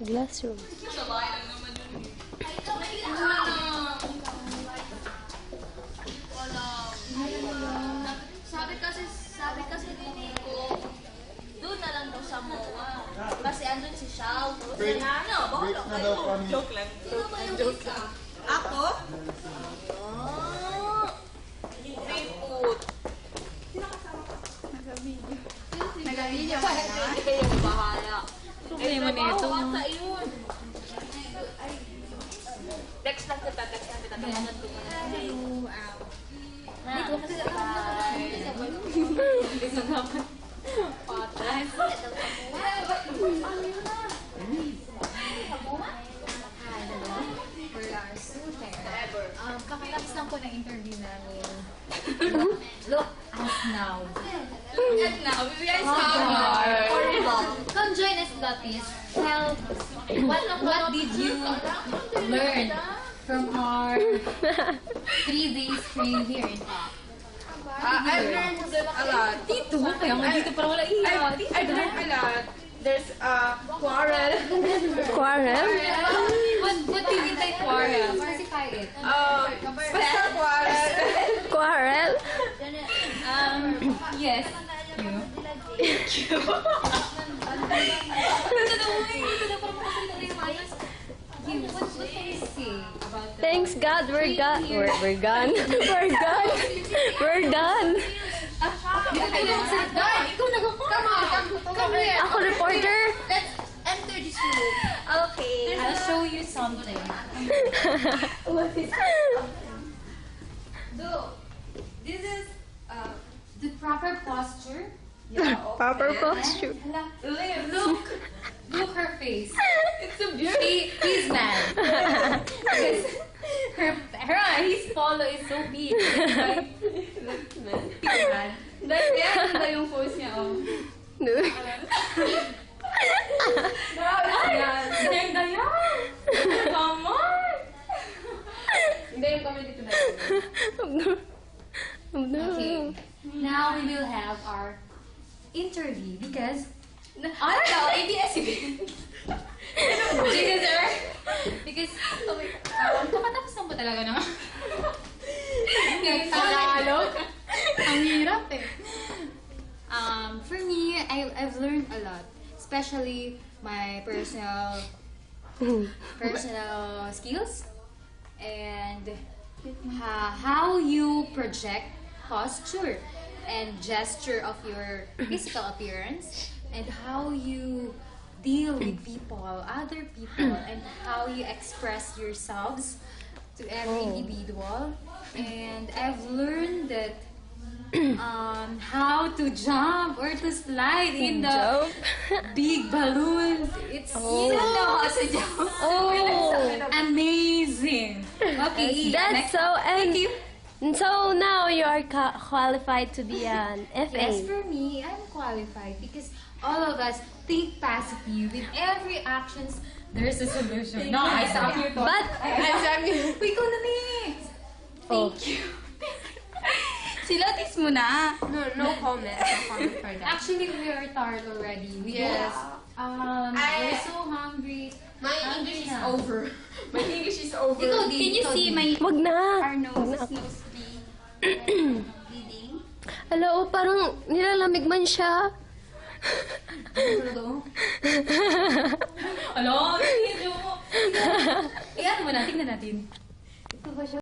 Glassroom. Sabay lang naman yun. Sabi kasi ni Nico, doon na lang daw sa MOA. Kasi andun si Shao. Break na daw kami. Joke lang. Sino ba yung isa? Ako? Riput. Nag-video ka na? Hindi yung bahala. Sabi mo nito. Yun. Text lang kita. Text lang kita. Tawagan ko na. Dito kasi patay. Kakatapos lang po ng interview namin. Look us now. And now, we are summer. Come join us, Lapis. Tell what did you learn from our 3 days training here in PAC? I've learned a lot. Dito? Kaya nga dito para wala iya. I've learned a lot. There's quarrel. Quarrel? What do you mean by quarrel? Specify it. Basta quarrel. Quarrel? Yes. You. What can you say about that? Thanks God, we're gone. We're gone. We're gone. We're done. Ikaw come here. Ako reporter. Let's enter this room. Okay. I'll show you something. This is The proper posture. Proper posture. Look her face. It's a beauty. He's mad. Because his polo is so big. He's mad. yan ba yung pose niya, oh. Ganda yan! Come on! Hindi yung comment dito na. Okay. Now we will have our interview because ABS-CBN. Because kakatapos lang po talaga naman. Tagalog. Ang hirap eh. For me, I've learned a lot, especially my personal skills and how you project posture and gesture of your physical appearance and how you deal with people, other people, and how you express yourselves to every individual. And I've learned that how to jump or to slide in the big balloons. It's you don't know how to jump. Oh, Amazing. Okay, that's so. And so now you are qualified to be an FA. Yes, for me, I'm qualified because all of us think positively. With every actions, there's a solution. No, I saw you. But We go to next. oh, Silatis mo na. No comment. No comment for that. Actually, we are tired already. Yes. We're so hungry. My English is over. My English is over. Ikaw din. Can you see my wag na. our nose is mostly bleeding? Hello, parang nilalamig man siya. Hello? Iyan mo na. Tingnan natin.